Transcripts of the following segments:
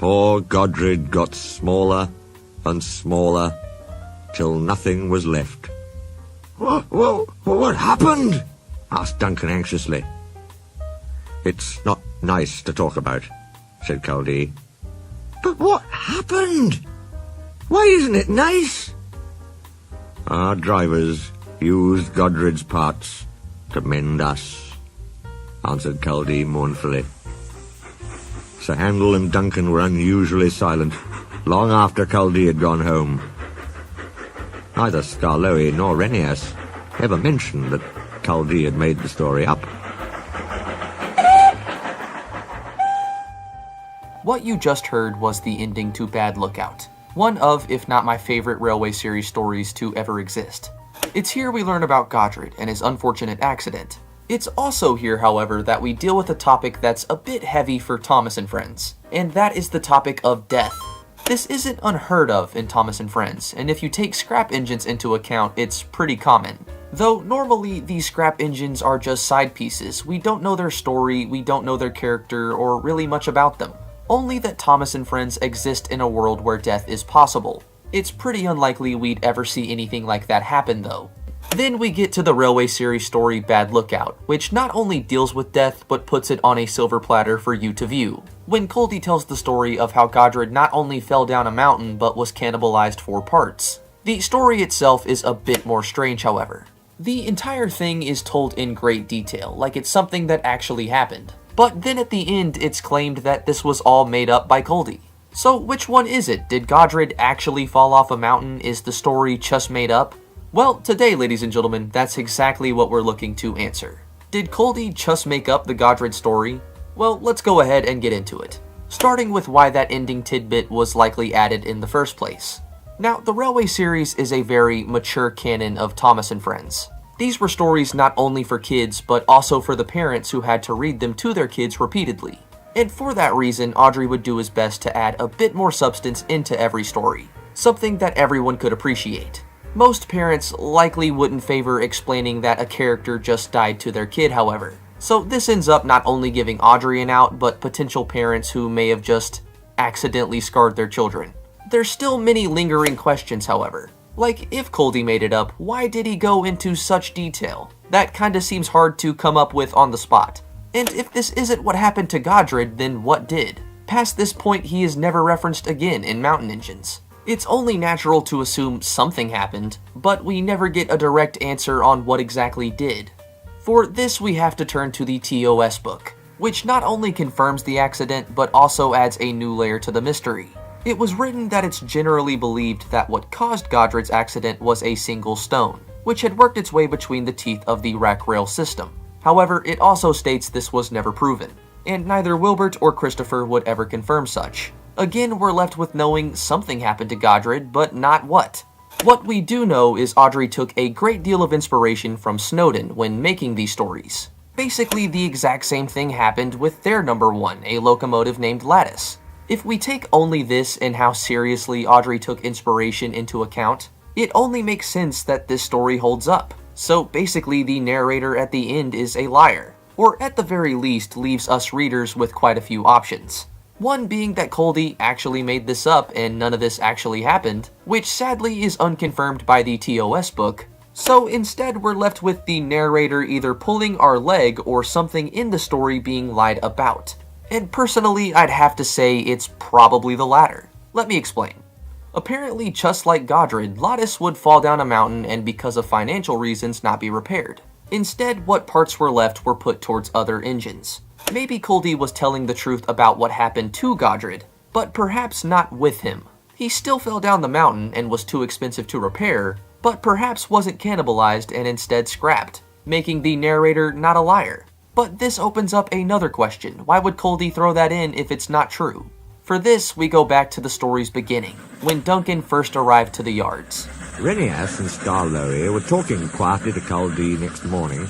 Poor Godred got smaller and smaller, till nothing was left. What happened? Asked Duncan anxiously. It's not nice to talk about, said Culdee. But what happened? Why isn't it nice? Our drivers used Godred's parts to mend us, answered Culdee mournfully. Sir Handel and Duncan were unusually silent, long after Culdee had gone home. Neither Skarloey nor Rheneas ever mentioned that Culdee had made the story up. What you just heard was the ending to Bad Lookout, one of, if not my favorite Railway series stories to ever exist. It's here we learn about Godred and his unfortunate accident. It's also here, however, that we deal with a topic that's a bit heavy for Thomas and Friends, and that is the topic of death. This isn't unheard of in Thomas and Friends, and if you take scrap engines into account, it's pretty common. Though normally these scrap engines are just side pieces. We don't know their story, we don't know their character, or really much about them. Only that Thomas and Friends exist in a world where death is possible. It's pretty unlikely we'd ever see anything like that happen though. Then we get to the Railway series story Bad Lookout, which not only deals with death, but puts it on a silver platter for you to view. When Culdee tells the story of how Godred not only fell down a mountain, but was cannibalized for parts. The story itself is a bit more strange, however. The entire thing is told in great detail, like it's something that actually happened. But then at the end, it's claimed that this was all made up by Culdee. So which one is it? Did Godred actually fall off a mountain? Is the story just made up? Well, today, ladies and gentlemen, that's exactly what we're looking to answer. Did Culdee just make up the Godred story? Well, let's go ahead and get into it. Starting with why that ending tidbit was likely added in the first place. Now, the Railway series is a very mature canon of Thomas and Friends. These were stories not only for kids, but also for the parents who had to read them to their kids repeatedly. And for that reason, Audrey would do his best to add a bit more substance into every story, something that everyone could appreciate. Most parents likely wouldn't favor explaining that a character just died to their kid, however. So this ends up not only giving Audrey an out, but potential parents who may have just accidentally scarred their children. There's still many lingering questions, however. Like, if Culdee made it up, why did he go into such detail? That kinda seems hard to come up with on the spot. And if this isn't what happened to Godred, then what did? Past this point, he is never referenced again in Mountain Engines. It's only natural to assume something happened, but we never get a direct answer on what exactly did. For this, we have to turn to the TOS book, which not only confirms the accident, but also adds a new layer to the mystery. It was written that it's generally believed that what caused Godred's accident was a single stone, which had worked its way between the teeth of the rack rail system. However, it also states this was never proven, and neither Wilbert or Christopher would ever confirm such. Again, we're left with knowing something happened to Godred, but not what. What we do know is Audrey took a great deal of inspiration from Snowden when making these stories. Basically, the exact same thing happened with their number one, a locomotive named Lattice. If we take only this and how seriously Audrey took inspiration into account, it only makes sense that this story holds up. So basically, the narrator at the end is a liar, or at the very least leaves us readers with quite a few options. One being that Culdee actually made this up and none of this actually happened, which sadly is unconfirmed by the TOS book. So instead, we're left with the narrator either pulling our leg or something in the story being lied about. And personally, I'd have to say it's probably the latter. Let me explain. Apparently, just like Godred, Lattice would fall down a mountain and because of financial reasons not be repaired. Instead, what parts were left were put towards other engines. Maybe Culdee was telling the truth about what happened to Godred, but perhaps not with him. He still fell down the mountain and was too expensive to repair, but perhaps wasn't cannibalized and instead scrapped, making the narrator not a liar. But this opens up another question. Why would Culdee throw that in if it's not true? For this, we go back to the story's beginning, when Duncan first arrived to the yards. Rheneas and Skarloey were talking quietly to Culdee next morning,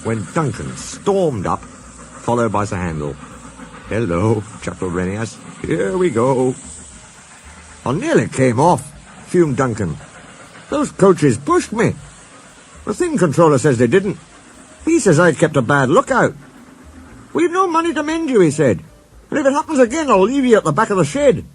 when Duncan stormed up, followed by Sir Handel. "Hello," chuckled Rheneas. "Here we go." "I nearly came off," fumed Duncan. "Those coaches pushed me. The thing controller says they didn't. He says I'd kept a bad lookout. We've no money to mend you, he said. And if it happens again, I'll leave you at the back of the shed.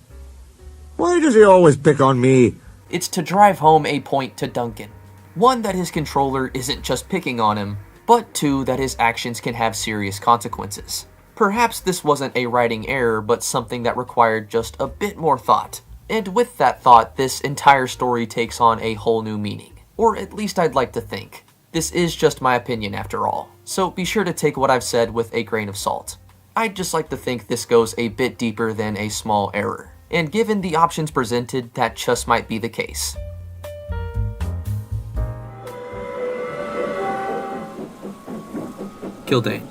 Why does he always pick on me? It's to drive home a point to Duncan. One, that his controller isn't just picking on him, but two, that his actions can have serious consequences. Perhaps this wasn't a writing error, but something that required just a bit more thought. And with that thought, this entire story takes on a whole new meaning. Or at least I'd like to think. This is just my opinion after all, so be sure to take what I've said with a grain of salt. I'd just like to think this goes a bit deeper than a small error. And given the options presented, that just might be the case. Killdane.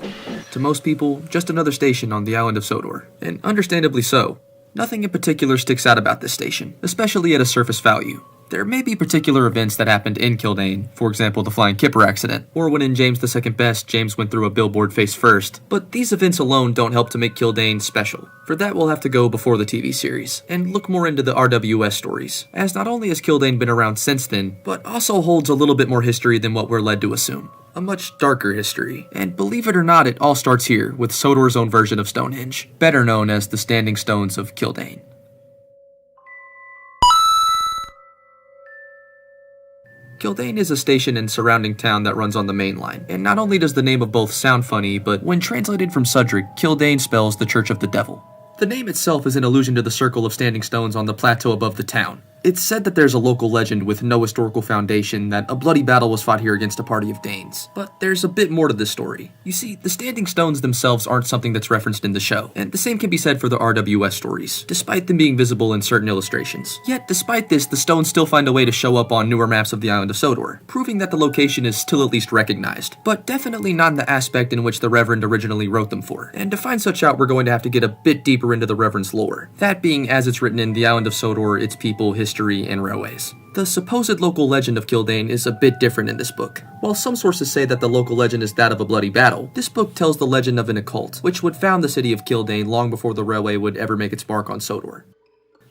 To most people, just another station on the island of Sodor, and understandably so. Nothing in particular sticks out about this station, especially at a surface value. There may be particular events that happened in Killdane, for example the flying kipper accident, or when in James the Second Best, James went through a billboard face first, but these events alone don't help to make Killdane special. For that we'll have to go before the TV series, and look more into the RWS stories, as not only has Killdane been around since then, but also holds a little bit more history than what we're led to assume. A much darker history, and believe it or not, it all starts here, with Sodor's own version of Stonehenge, better known as the Standing Stones of Killdane. Killdane is a station and surrounding town that runs on the main line, and not only does the name of both sound funny, but when translated from Sudric, Killdane spells the Church of the Devil. The name itself is an allusion to the circle of standing stones on the plateau above the town. It's said that there's a local legend with no historical foundation that a bloody battle was fought here against a party of Danes. But there's a bit more to this story. You see, the standing stones themselves aren't something that's referenced in the show, and the same can be said for the RWS stories, despite them being visible in certain illustrations. Yet, despite this, the stones still find a way to show up on newer maps of the island of Sodor, proving that the location is still at least recognized, but definitely not in the aspect in which the Reverend originally wrote them for. And to find such out, we're going to have to get a bit deeper into the Reverend's lore. That being as it's written in the island of Sodor, its people, history, and railways. The supposed local legend of Killdane is a bit different in this book. While some sources say that the local legend is that of a bloody battle, this book tells the legend of an occult, which would found the city of Killdane long before the railway would ever make its mark on Sodor.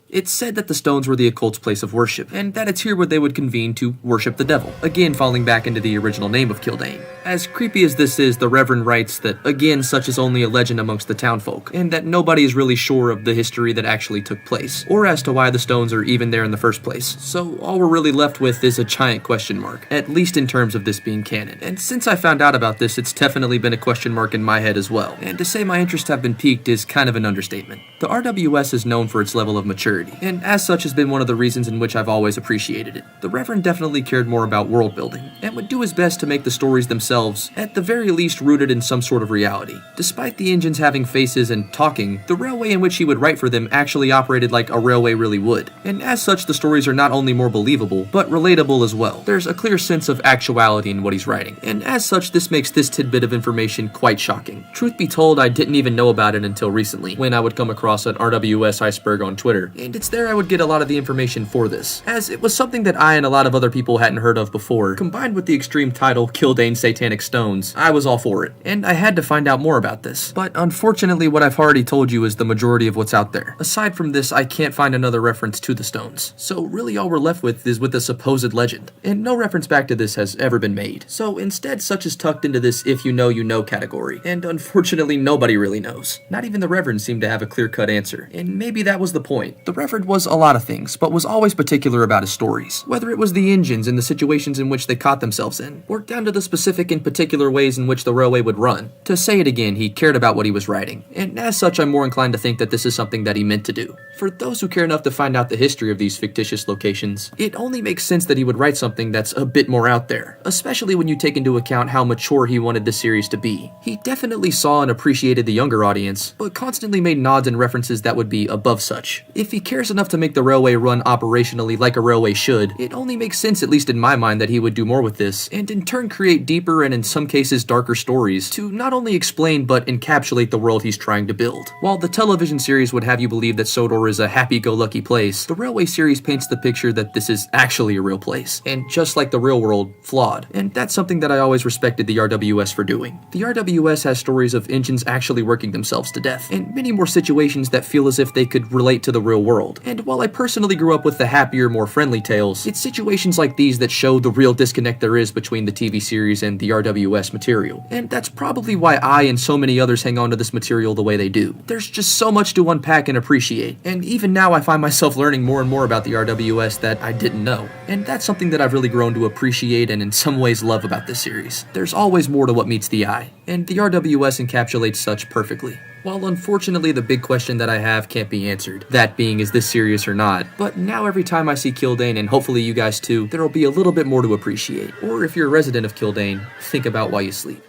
It's said that the stones were the occult's place of worship, and that it's here where they would convene to worship the devil, again falling back into the original name of Killdane. As creepy as this is, the Reverend writes that, again, such is only a legend amongst the townfolk, and that nobody is really sure of the history that actually took place, or as to why the stones are even there in the first place. So all we're really left with is a giant question mark, at least in terms of this being canon. And since I found out about this, it's definitely been a question mark in my head as well, and to say my interests have been piqued is kind of an understatement. The RWS is known for its level of maturity, and as such has been one of the reasons in which I've always appreciated it. The Reverend definitely cared more about world building, and would do his best to make the stories themselves, at the very least, rooted in some sort of reality. Despite the engines having faces and talking, the railway in which he would write for them actually operated like a railway really would, and as such the stories are not only more believable, but relatable as well. There's a clear sense of actuality in what he's writing, and as such this makes this tidbit of information quite shocking. Truth be told, I didn't even know about it until recently, when I would come across an RWS iceberg on Twitter, and it's there I would get a lot of the information for this, as it was something that I and a lot of other people hadn't heard of before. Combined with the extreme title, Killdane Satanic Stones, I was all for it, and I had to find out more about this. But unfortunately, what I've already told you is the majority of what's out there. Aside from this, I can't find another reference to the stones, so really all we're left with is with the supposed legend, and no reference back to this has ever been made. So instead, such is tucked into this if you know you know category, and unfortunately nobody really knows. Not even the Reverend seemed to have a clear-cut answer, and maybe that was the point. The Reverend was a lot of things, but was always particular about his stories, whether it was the engines and the situations in which they caught themselves in, or down to the specific and particular ways in which the railway would run. To say it again, he cared about what he was writing, and as such I'm more inclined to think that this is something that he meant to do. For those who care enough to find out the history of these fictitious locations, it only makes sense that he would write something that's a bit more out there, especially when you take into account how mature he wanted the series to be. He definitely saw and appreciated the younger audience, but constantly made nods and references that would be above such. If he cares enough to make the railway run operationally like a railway should, it only makes sense, at least in my mind, that he would do more with this, and in turn create deeper and in some cases darker stories to not only explain but encapsulate the world he's trying to build. While the television series would have you believe that Sodor is a happy-go-lucky place, the railway series paints the picture that this is actually a real place, and just like the real world, flawed. And that's something that I always respected the RWS for doing. The RWS has stories of engines actually working themselves to death, and many more situations that feel as if they could relate to the real world. world. And while I personally grew up with the happier, more friendly tales, it's situations like these that show the real disconnect there is between the TV series and the RWS material. And that's probably why I and so many others hang on to this material the way they do. There's just so much to unpack and appreciate, and even now I find myself learning more and more about the RWS that I didn't know. And that's something that I've really grown to appreciate and in some ways love about this series. There's always more to what meets the eye, and the RWS encapsulates such perfectly. While unfortunately the big question that I have can't be answered, that being is this serious or not, but now every time I see Killdane, and hopefully you guys too, there'll be a little bit more to appreciate. Or if you're a resident of Killdane, think about while you sleep.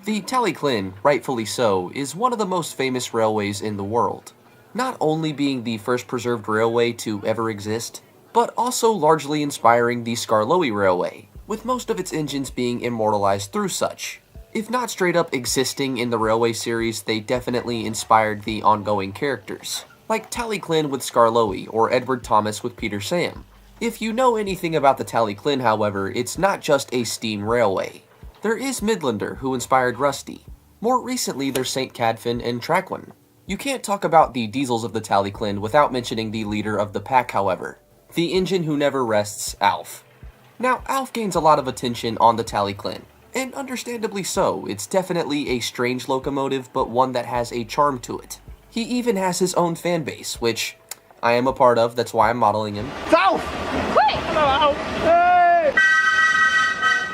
The Tallyclin, rightfully so, is one of the most famous railways in the world. Not only being the first preserved railway to ever exist, but also largely inspiring the Skarloey Railway, with most of its engines being immortalized through such. If not straight up existing in the railway series, they definitely inspired the ongoing characters, like Tallyclin with Skarloey or Edward Thomas with Peter Sam. If you know anything about the Tallyclin, however, it's not just a steam railway. There is Midlander, who inspired Rusty. More recently, there's St. Cadfan and Traquin. You can't talk about the diesels of the Tallyclin without mentioning the leader of the pack, however. The engine who never rests, Alf. Now, Alf gains a lot of attention on the Tallyclin, and understandably so. It's definitely a strange locomotive, but one that has a charm to it. He even has his own fan base, which I am a part of, that's why I'm modeling him. It's Alf! Quick! Hello, Alf! Hey!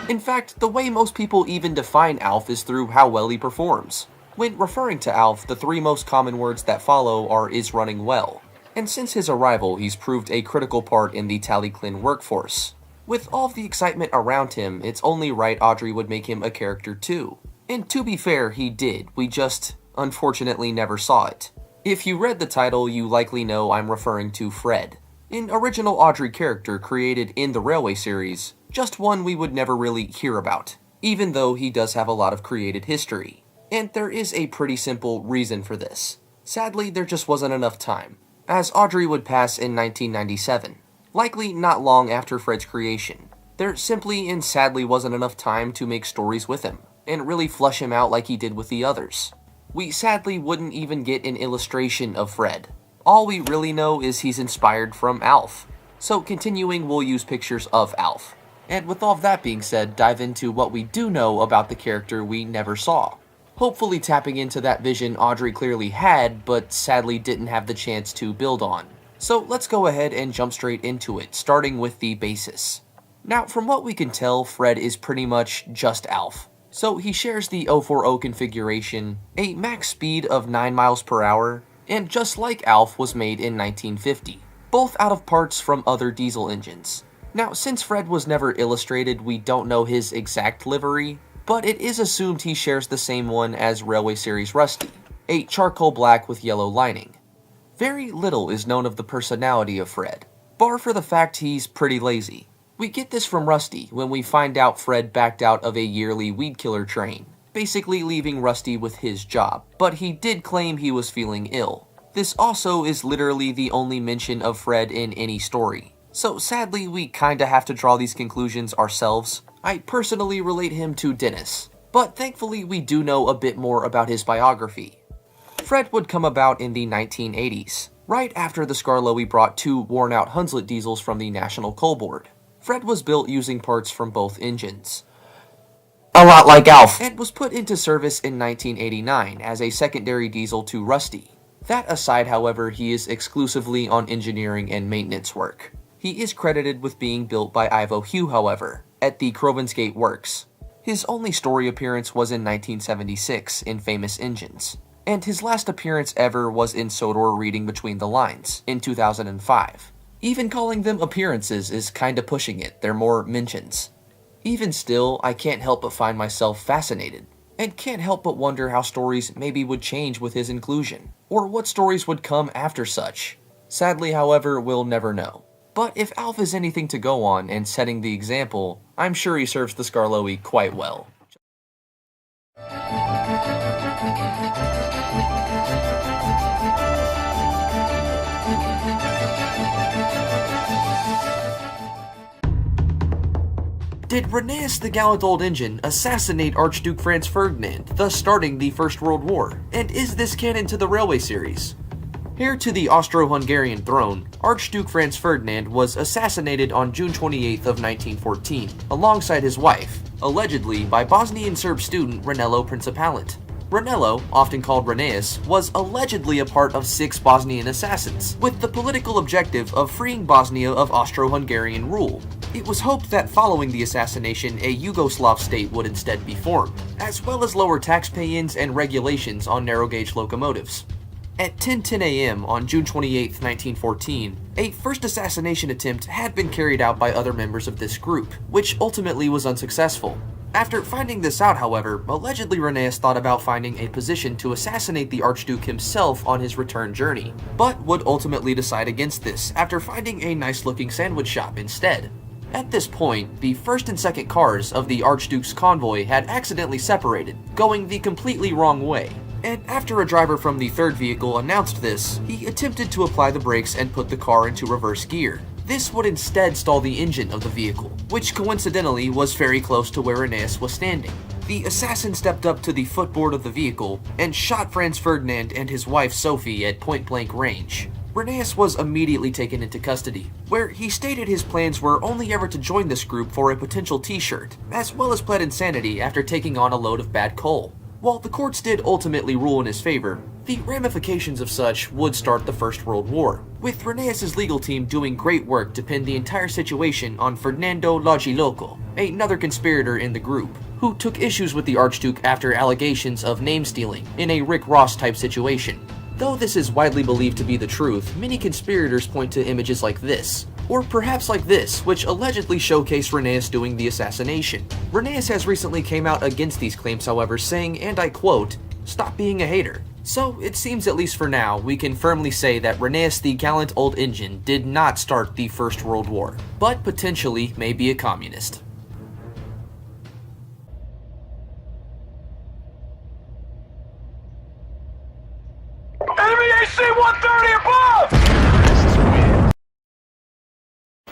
In fact, the way most people even define Alf is through how well he performs. When referring to Alf, the three most common words that follow are "is running well." And since his arrival, he's proved a critical part in the Tallyclin workforce. With all of the excitement around him, it's only right Audrey would make him a character too. And to be fair, he did. We just, unfortunately, never saw it. If you read the title, you likely know I'm referring to Fred, an original Audrey character created in the Railway series, just one we would never really hear about, even though he does have a lot of created history. And there is a pretty simple reason for this. Sadly, there just wasn't enough time, as Audrey would pass in 1997, likely not long after Fred's creation. There simply and sadly wasn't enough time to make stories with him, and really flush him out like he did with the others. We sadly wouldn't even get an illustration of Fred. All we really know is he's inspired from Alf. So continuing, we'll use pictures of Alf. And with all of that being said, dive into what we do know about the character we never saw. Hopefully tapping into that vision Audrey clearly had, but sadly didn't have the chance to build on. So let's go ahead and jump straight into it, starting with the basis. Now, from what we can tell, Fred is pretty much just Alf. So he shares the 040 configuration, a max speed of 9 miles per hour, and just like Alf was made in 1950, both out of parts from other diesel engines. Now, since Fred was never illustrated, we don't know his exact livery, but it is assumed he shares the same one as Railway Series Rusty, a charcoal black with yellow lining. Very little is known of the personality of Fred, bar for the fact he's pretty lazy. We get this from Rusty when we find out Fred backed out of a yearly weed killer train, basically leaving Rusty with his job, but he did claim he was feeling ill. This also is literally the only mention of Fred in any story. So sadly, we kinda have to draw these conclusions ourselves. I personally relate him to Dennis, but thankfully we do know a bit more about his biography. Fred would come about in the 1980s, right after the Skarloey brought two worn-out Hunslet diesels from the National Coal Board. Fred was built using parts from both engines, a lot like Alf, and was put into service in 1989 as a secondary diesel to Rusty. That aside, however, he is exclusively on engineering and maintenance work. He is credited with being built by Ivo Hugh, however, at the Crovansgate Works. His only story appearance was in 1976 in Famous Engines, and his last appearance ever was in Sodor Reading Between the Lines in 2005. Even calling them appearances is kinda pushing it, they're more mentions. Even still, I can't help but find myself fascinated, and can't help but wonder how stories maybe would change with his inclusion, or what stories would come after such. Sadly, however, we'll never know. But if Alf is anything to go on and setting the example, I'm sure he serves the Skarloey quite well. Did Rheneas the gallant old engine assassinate Archduke Franz Ferdinand, thus starting the First World War? And is this canon to the Railway series? Heir to the Austro-Hungarian throne, Archduke Franz Ferdinand was assassinated on June 28th of 1914, alongside his wife, allegedly by Bosnian Serb student Ranello Principalant. Ranello, often called Rheneas, was allegedly a part of 6 Bosnian assassins, with the political objective of freeing Bosnia of Austro-Hungarian rule. It was hoped that following the assassination, a Yugoslav state would instead be formed, as well as lower tax pay-ins and regulations on narrow-gauge locomotives. At 10:10 a.m. on June 28, 1914, a first assassination attempt had been carried out by other members of this group, which ultimately was unsuccessful. After finding this out, however, allegedly Rheneas thought about finding a position to assassinate the Archduke himself on his return journey, but would ultimately decide against this after finding a nice-looking sandwich shop instead. At this point, the first and second cars of the Archduke's convoy had accidentally separated, going the completely wrong way. And after a driver from the third vehicle announced this, he attempted to apply the brakes and put the car into reverse gear. This would instead stall the engine of the vehicle, which coincidentally was very close to where Rheneas was standing. The assassin stepped up to the footboard of the vehicle and shot Franz Ferdinand and his wife Sophie at point-blank range. Rheneas was immediately taken into custody, where he stated his plans were only ever to join this group for a potential t-shirt, as well as pled insanity after taking on a load of bad coal. While the courts did ultimately rule in his favor, the ramifications of such would start the First World War, with Rheneas' legal team doing great work to pin the entire situation on Fernando Lagiloco, another conspirator in the group, who took issues with the Archduke after allegations of name-stealing in a Rick Ross-type situation. Though this is widely believed to be the truth, many conspirators point to images like this, or perhaps like this, which allegedly showcase Rheneas doing the assassination. Rheneas has recently came out against these claims, however, saying, and I quote, "Stop being a hater." So it seems, at least for now, we can firmly say that Rheneas the gallant old engine did not start the First World War, but potentially may be a communist. Enemy AC-130 above!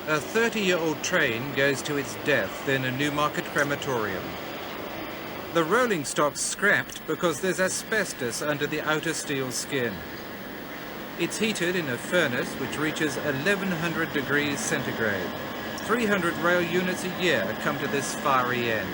A 30-year-old train goes to its death in a Newmarket crematorium. The rolling stock's scrapped because there's asbestos under the outer steel skin. It's heated in a furnace which reaches 1100 degrees centigrade. 300 rail units a year come to this fiery end.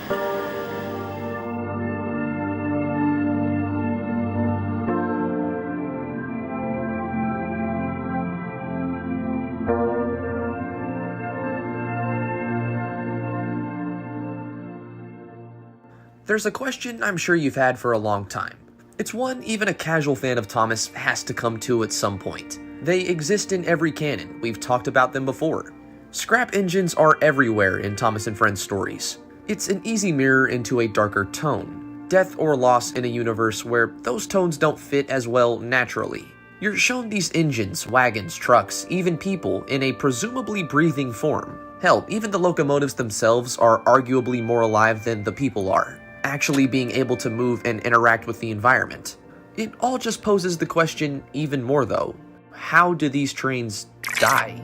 There's a question I'm sure you've had for a long time. It's one even a casual fan of Thomas has to come to at some point. They exist in every canon, we've talked about them before. Scrap engines are everywhere in Thomas and Friends stories. It's an easy mirror into a darker tone, death or loss in a universe where those tones don't fit as well naturally. You're shown these engines, wagons, trucks, even people in a presumably breathing form. Hell, even the locomotives themselves are arguably more alive than the people are, actually being able to move and interact with the environment. It all just poses the question even more though. How do these trains die?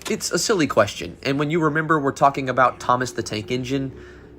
It's a silly question, and when you remember we're talking about Thomas the Tank Engine,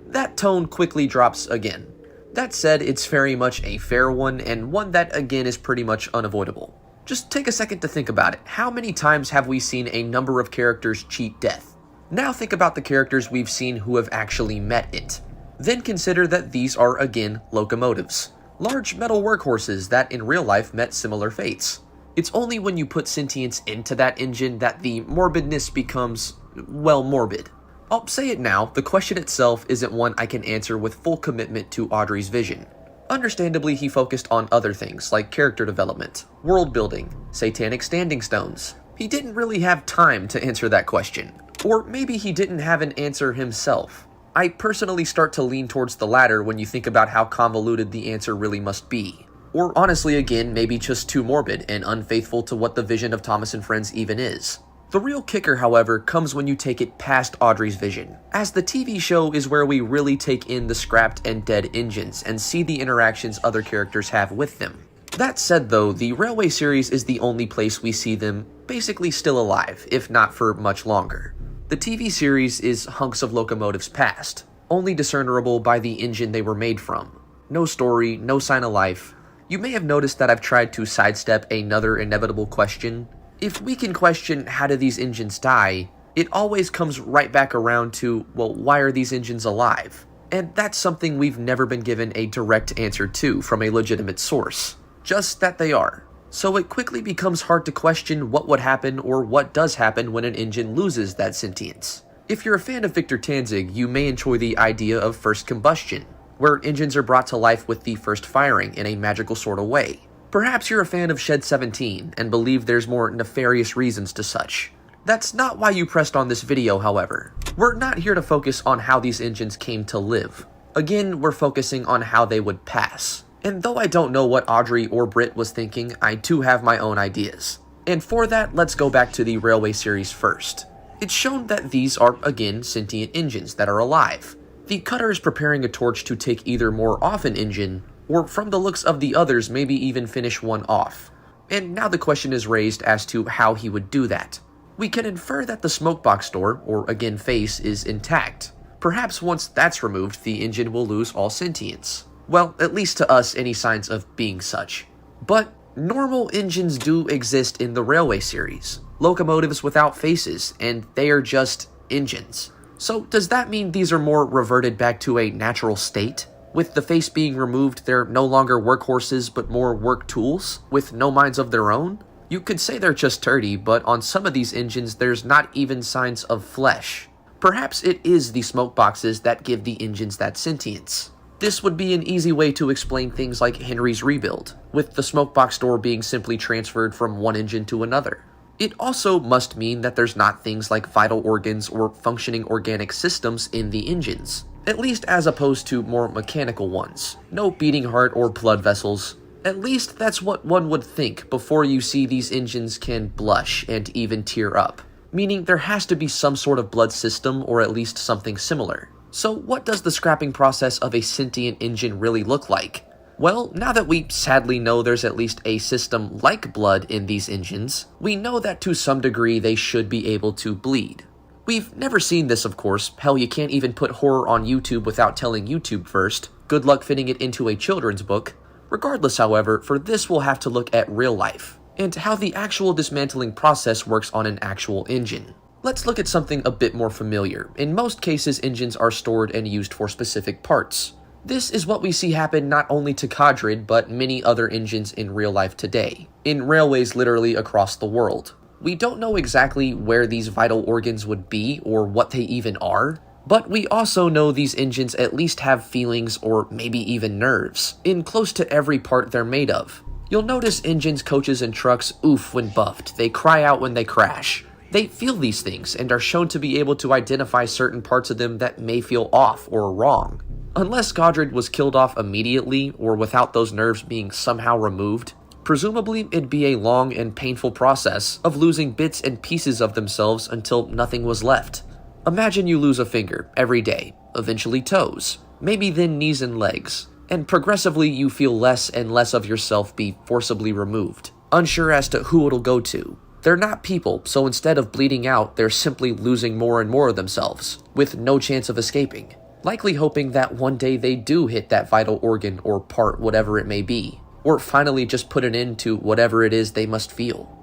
that tone quickly drops again. That said, it's very much a fair one, and one that again is pretty much unavoidable. Just take a second to think about it. How many times have we seen a number of characters cheat death? Now think about the characters we've seen who have actually met it. Then consider that these are again locomotives. Large metal workhorses that in real life met similar fates. It's only when you put sentience into that engine that the morbidness becomes, well, morbid. I'll say it now, the question itself isn't one I can answer with full commitment to Audrey's vision. Understandably, he focused on other things like character development, world building, satanic standing stones. He didn't really have time to answer that question. Or maybe he didn't have an answer himself. I personally start to lean towards the latter when you think about how convoluted the answer really must be. Or honestly, again, maybe just too morbid and unfaithful to what the vision of Thomas and Friends even is. The real kicker, however, comes when you take it past Audrey's vision, as the TV show is where we really take in the scrapped and dead engines and see the interactions other characters have with them. That said though, the Railway series is the only place we see them basically still alive, if not for much longer. The TV series is hunks of locomotives past, only discernible by the engine they were made from. No story, no sign of life. You may have noticed that I've tried to sidestep another inevitable question. If we can question how do these engines die, it always comes right back around to, well, why are these engines alive? And that's something we've never been given a direct answer to from a legitimate source. Just that they are. So it quickly becomes hard to question what would happen or what does happen when an engine loses that sentience. If you're a fan of Victor Tanzig, you may enjoy the idea of first combustion, where engines are brought to life with the first firing in a magical sort of way. Perhaps you're a fan of Shed 17 and believe there's more nefarious reasons to such. That's not why you pressed on this video, however. We're not here to focus on how these engines came to live. Again, we're focusing on how they would pass. And though I don't know what Audrey or Britt was thinking, I do have my own ideas. And for that, let's go back to the Railway series first. It's shown that these are, again, sentient engines that are alive. The cutter is preparing a torch to take either more off an engine, or from the looks of the others, maybe even finish one off. And now the question is raised as to how he would do that. We can infer that the smokebox door, or again face, is intact. Perhaps once that's removed, the engine will lose all sentience. Well, at least to us, any signs of being such. But normal engines do exist in the Railway series. Locomotives without faces, and they are just engines. So does that mean these are more reverted back to a natural state? With the face being removed, they're no longer workhorses but more work tools, with no minds of their own? You could say they're just dirty, but on some of these engines there's not even signs of flesh. Perhaps it is the smoke boxes that give the engines that sentience. This would be an easy way to explain things like Henry's rebuild, with the smokebox door being simply transferred from one engine to another. It also must mean that there's not things like vital organs or functioning organic systems in the engines, at least as opposed to more mechanical ones. No beating heart or blood vessels. At least that's what one would think before you see these engines can blush and even tear up, meaning there has to be some sort of blood system or at least something similar. So what does the scrapping process of a sentient engine really look like? Well, now that we sadly know there's at least a system like blood in these engines, we know that to some degree they should be able to bleed. We've never seen this, of course. Hell, you can't even put horror on YouTube without telling YouTube first. Good luck fitting it into a children's book. Regardless, however, for this we'll have to look at real life, and how the actual dismantling process works on an actual engine. Let's look at something a bit more familiar. In most cases, engines are stored and used for specific parts. This is what we see happen not only to Godred, but many other engines in real life today, in railways literally across the world. We don't know exactly where these vital organs would be or what they even are, but we also know these engines at least have feelings or maybe even nerves, in close to every part they're made of. You'll notice engines, coaches, and trucks oof when buffed, they cry out when they crash. They feel these things and are shown to be able to identify certain parts of them that may feel off or wrong. Unless Godred was killed off immediately or without those nerves being somehow removed, presumably it'd be a long and painful process of losing bits and pieces of themselves until nothing was left. Imagine you lose a finger every day, eventually toes, maybe then knees and legs, and progressively you feel less and less of yourself be forcibly removed, unsure as to who it'll go to. They're not people, so instead of bleeding out, they're simply losing more and more of themselves, with no chance of escaping, likely hoping that one day they do hit that vital organ or part, whatever it may be, or finally just put an end to whatever it is they must feel.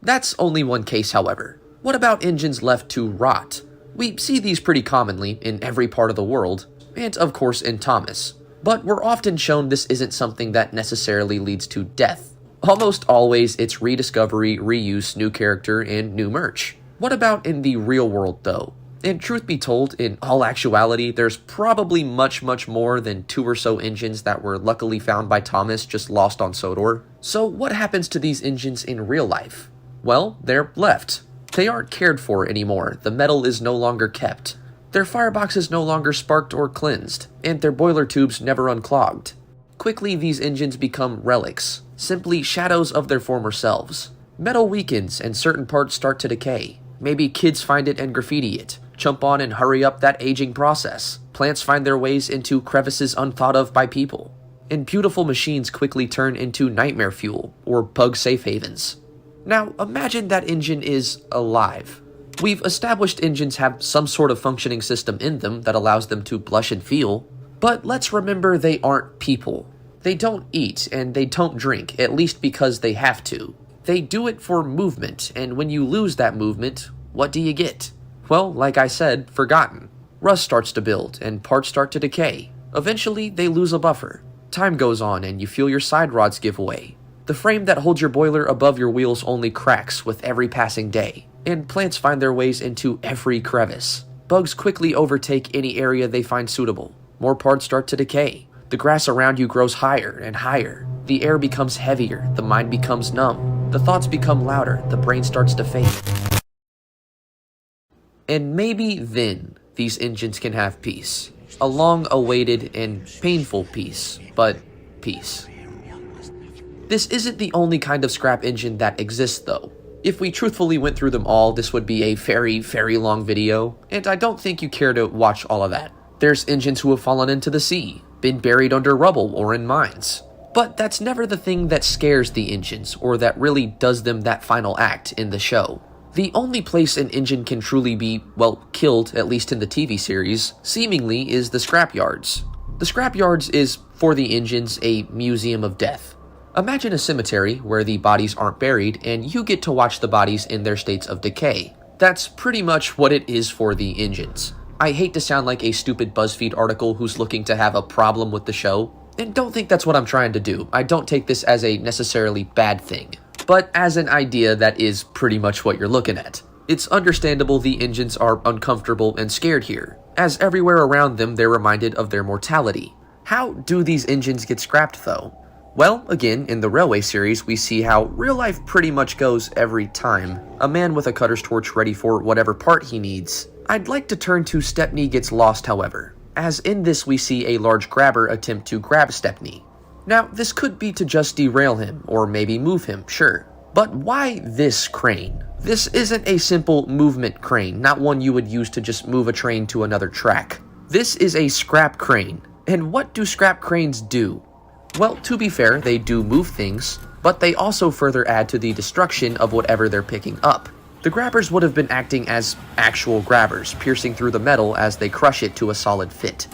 That's only one case, however. What about engines left to rot? We see these pretty commonly in every part of the world, and of course in Thomas, but we're often shown this isn't something that necessarily leads to death. Almost always it's rediscovery, reuse, new character, and new merch. What about in the real world though? And truth be told, in all actuality, there's probably much more than 2 or so engines that were luckily found by Thomas just lost on Sodor. So what happens to these engines in real life? Well, they're left. They aren't cared for anymore, the metal is no longer kept. Their fireboxes no longer sparked or cleansed, and their boiler tubes never unclogged. Quickly these engines become relics, simply shadows of their former selves. Metal weakens and certain parts start to decay. Maybe kids find it and graffiti it, chump on and hurry up that aging process. Plants find their ways into crevices unthought of by people. And beautiful machines quickly turn into nightmare fuel or bug safe havens. Now, imagine that engine is alive. We've established engines have some sort of functioning system in them that allows them to blush and feel, but let's remember they aren't people. They don't eat and they don't drink, at least because they have to. They do it for movement, and when you lose that movement, what do you get? Well, like I said, forgotten. Rust starts to build, and parts start to decay. Eventually, they lose a buffer. Time goes on, and you feel your side rods give way. The frame that holds your boiler above your wheels only cracks with every passing day, and plants find their ways into every crevice. Bugs quickly overtake any area they find suitable. More parts start to decay. The grass around you grows higher and higher. The air becomes heavier, the mind becomes numb. The thoughts become louder, the brain starts to fade. And maybe then, these engines can have peace. A long-awaited and painful peace, but peace. This isn't the only kind of scrap engine that exists though. If we truthfully went through them all, this would be a very, very long video, and I don't think you care to watch all of that. There's engines who have fallen into the sea, been buried under rubble or in mines. But that's never the thing that scares the engines, or that really does them that final act in the show. The only place an engine can truly be, well, killed, at least in the TV series, seemingly is the scrapyards. The scrapyards is, for the engines, a museum of death. Imagine a cemetery where the bodies aren't buried and you get to watch the bodies in their states of decay. That's pretty much what it is for the engines. I hate to sound like a stupid BuzzFeed article who's looking to have a problem with the show, and don't think that's what I'm trying to do. I don't take this as a necessarily bad thing, but as an idea that is pretty much what you're looking at. It's understandable the engines are uncomfortable and scared here, as everywhere around them they're reminded of their mortality. How do these engines get scrapped though? Well, again, in the Railway series, we see how real life pretty much goes every time. A man with a cutter's torch ready for whatever part he needs. I'd like to turn to Stepney gets lost, however, as in this we see a large grabber attempt to grab Stepney. Now, this could be to just derail him, or maybe move him, sure. But why this crane? This isn't a simple movement crane, not one you would use to just move a train to another track. This is a scrap crane. And what do scrap cranes do? Well, to be fair, they do move things, but they also further add to the destruction of whatever they're picking up. The grabbers would have been acting as actual grabbers, piercing through the metal as they crush it to a solid fit.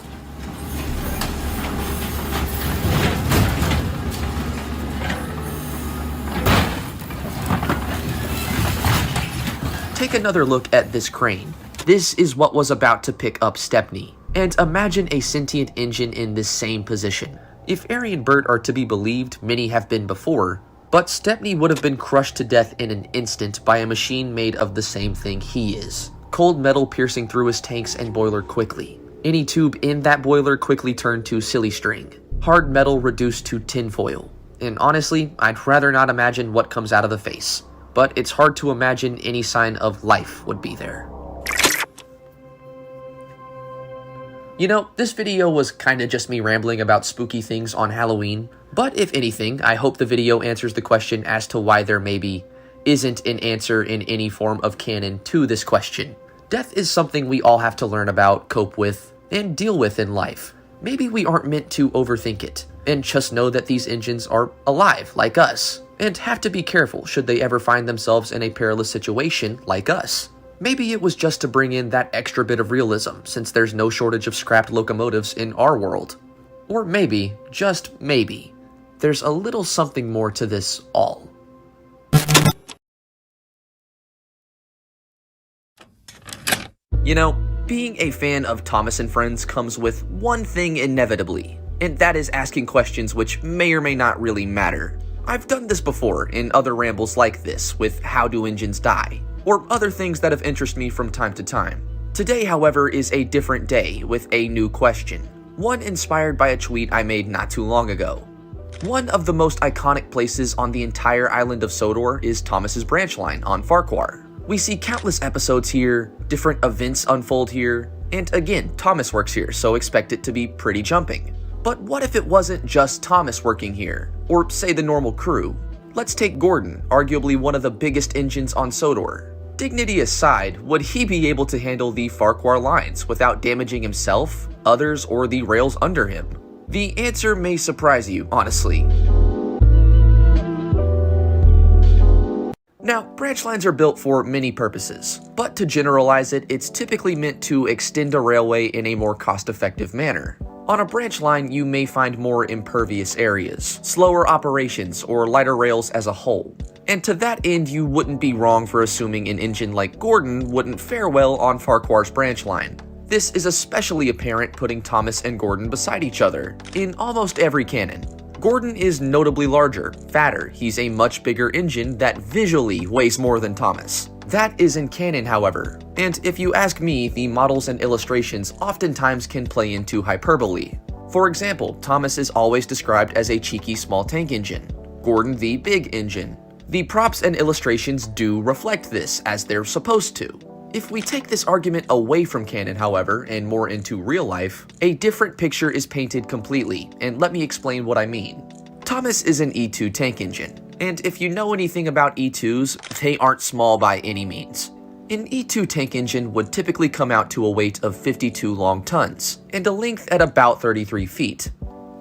Take another look at this crane. This is what was about to pick up Stepney, and imagine a sentient engine in this same position. If Ari and Bert are to be believed, many have been before, but Stepney would have been crushed to death in an instant by a machine made of the same thing he is. Cold metal piercing through his tanks and boiler quickly. Any tube in that boiler quickly turned to silly string. Hard metal reduced to tinfoil. And honestly, I'd rather not imagine what comes out of the face, but it's hard to imagine any sign of life would be there. You know, this video was kinda just me rambling about spooky things on Halloween, but if anything, I hope the video answers the question as to why there maybe isn't an answer in any form of canon to this question. Death is something we all have to learn about, cope with, and deal with in life. Maybe we aren't meant to overthink it, and just know that these engines are alive, like us, and have to be careful should they ever find themselves in a perilous situation like us. Maybe it was just to bring in that extra bit of realism, since there's no shortage of scrapped locomotives in our world. Or maybe, just maybe, there's a little something more to this all. You know, being a fan of Thomas and Friends comes with one thing inevitably, and that is asking questions which may or may not really matter. I've done this before in other rambles like this with How Do Engines Die? Or other things that have interested me from time to time. Today, however, is a different day with a new question. One inspired by a tweet I made not too long ago. One of the most iconic places on the entire island of Sodor is Thomas's Branchline on Farquhar. We see countless episodes here, different events unfold here, and again, Thomas works here, so expect it to be pretty jumping. But what if it wasn't just Thomas working here, or say the normal crew? Let's take Gordon, arguably one of the biggest engines on Sodor. Dignity aside, would he be able to handle the Farquhar lines without damaging himself, others, or the rails under him? The answer may surprise you, honestly. Now, branch lines are built for many purposes, but to generalize it, it's typically meant to extend a railway in a more cost-effective manner. On a branch line, you may find more impervious areas, slower operations, or lighter rails as a whole. And to that end, you wouldn't be wrong for assuming an engine like Gordon wouldn't fare well on Farquhar's branch line. This is especially apparent putting Thomas and Gordon beside each other, in almost every canon. Gordon is notably larger, fatter, he's a much bigger engine that visually weighs more than Thomas. That is in canon, however, and if you ask me, the models and illustrations oftentimes can play into hyperbole. For example, Thomas is always described as a cheeky small tank engine, Gordon the big engine. The props and illustrations do reflect this, as they're supposed to. If we take this argument away from canon, however, and more into real life, a different picture is painted completely, and let me explain what I mean. Thomas is an E2 tank engine, and if you know anything about E2s, they aren't small by any means. An E2 tank engine would typically come out to a weight of 52 long tons, and a length at about 33 feet.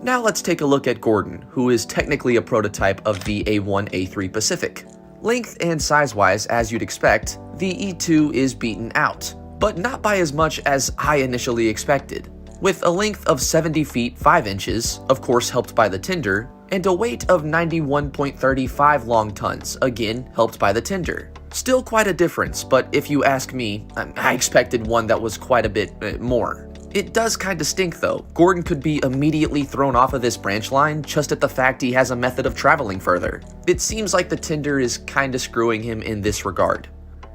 Now let's take a look at Gordon, who is technically a prototype of the A1A3 Pacific. Length and size-wise, as you'd expect, the E2 is beaten out, but not by as much as I initially expected. With a length of 70 feet 5 inches, of course helped by the tender, and a weight of 91.35 long tons, again helped by the tender. Still quite a difference, but if you ask me, I expected one that was quite a bit more. It does kinda stink though. Gordon could be immediately thrown off of this branch line just at the fact he has a method of traveling further. It seems like the tender is kinda screwing him in this regard.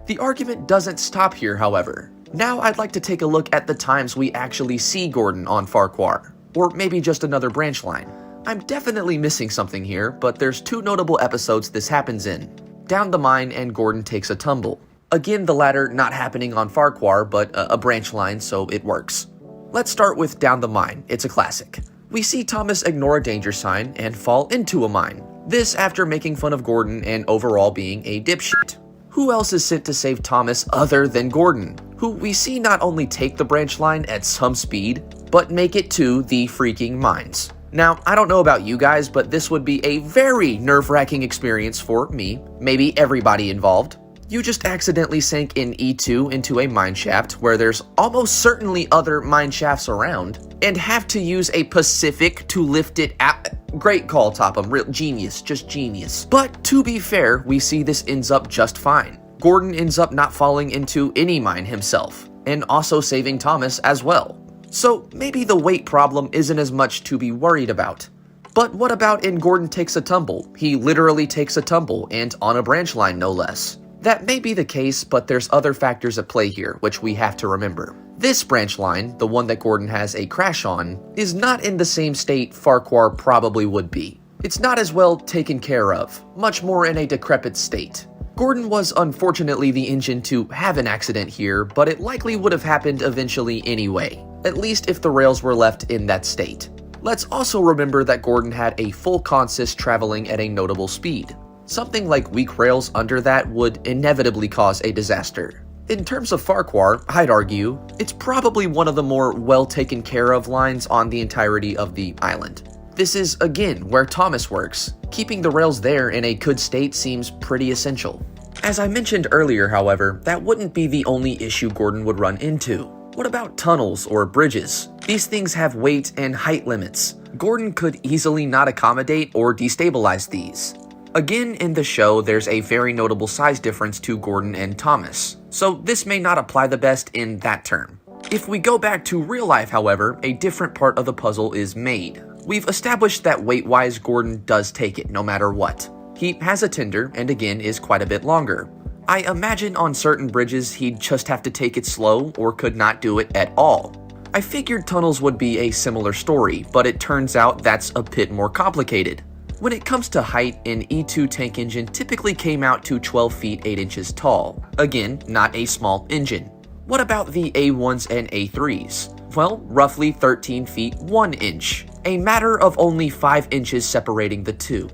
The argument doesn't stop here, however. Now I'd like to take a look at the times we actually see Gordon on Farquhar, or maybe just another branch line. I'm definitely missing something here, but there's two notable episodes this happens in. Down the mine and Gordon takes a tumble. Again, the latter not happening on Farquhar, but a branch line, so it works. Let's start with Down the Mine, it's a classic. We see Thomas ignore a danger sign and fall into a mine. This after making fun of Gordon and overall being a dipshit. Who else is sent to save Thomas other than Gordon, who we see not only take the branch line at some speed, but make it to the freaking mines. Now, I don't know about you guys, but this would be a very nerve-wracking experience for me, maybe everybody involved. You just accidentally sank in E2 into a mine shaft where there's almost certainly other mine shafts around, and have to use a Pacific to lift it out. Great call, Topham, real genius, just genius. But to be fair, we see this ends up just fine. Gordon ends up not falling into any mine himself, and also saving Thomas as well. So maybe the weight problem isn't as much to be worried about. But what about in Gordon Takes a Tumble? He literally takes a tumble, and on a branch line no less. That may be the case, but there's other factors at play here, which we have to remember. This branch line, the one that Gordon has a crash on, is not in the same state Farquhar probably would be. It's not as well taken care of, much more in a decrepit state. Gordon was unfortunately the engine to have an accident here, but it likely would have happened eventually anyway, at least if the rails were left in that state. Let's also remember that Gordon had a full consist traveling at a notable speed. Something like weak rails under that would inevitably cause a disaster. In terms of Farquhar, I'd argue, it's probably one of the more well taken care of lines on the entirety of the island. This is, again, where Thomas works. Keeping the rails there in a good state seems pretty essential. As I mentioned earlier, however, that wouldn't be the only issue Gordon would run into. What about tunnels or bridges? These things have weight and height limits. Gordon could easily not accommodate or destabilize these. Again, in the show, there's a very notable size difference to Gordon and Thomas, so this may not apply the best in that term. If we go back to real life, however, a different part of the puzzle is made. We've established that weight-wise, Gordon does take it no matter what. He has a tender, and again is quite a bit longer. I imagine on certain bridges he'd just have to take it slow or could not do it at all. I figured tunnels would be a similar story, but it turns out that's a bit more complicated. When it comes to height, an E2 tank engine typically came out to 12 feet 8 inches tall. Again, not a small engine. What about the A1s and A3s? Well, roughly 13 feet 1 inch, a matter of only 5 inches separating the two.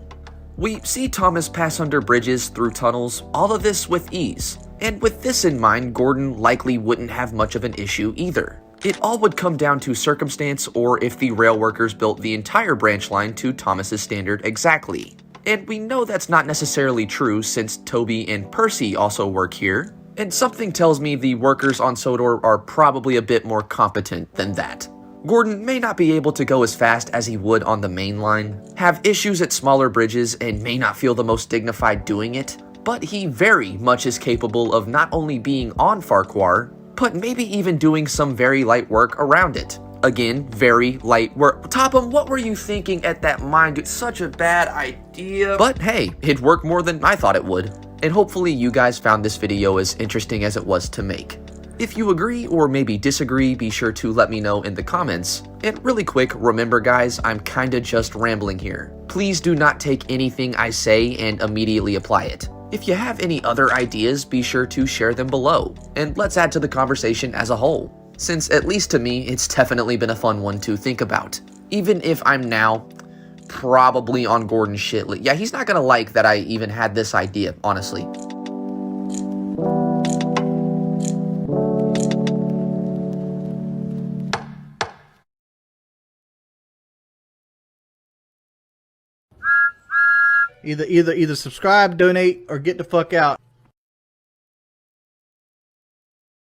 We see Thomas pass under bridges, through tunnels, all of this with ease. And with this in mind, Gordon likely wouldn't have much of an issue either. It all would come down to circumstance or if the rail workers built the entire branch line to Thomas's standard exactly. And we know that's not necessarily true since Toby and Percy also work here, and something tells me the workers on Sodor are probably a bit more competent than that. Gordon may not be able to go as fast as he would on the main line, have issues at smaller bridges, and may not feel the most dignified doing it, but he very much is capable of not only being on Farquhar, but maybe even doing some very light work around it. Again, very light work. Topham, what were you thinking at that mine? Dude, such a bad idea. But hey, it worked more than I thought it would. And hopefully you guys found this video as interesting as it was to make. If you agree or maybe disagree, be sure to let me know in the comments. And really quick, remember guys, I'm kinda just rambling here. Please do not take anything I say and immediately apply it. If you have any other ideas, be sure to share them below, and let's add to the conversation as a whole, since at least to me, it's definitely been a fun one to think about. Even if I'm now probably on Gordon's shit list. Yeah, he's not gonna like that I even had this idea, honestly. Either subscribe, donate, or get the fuck out.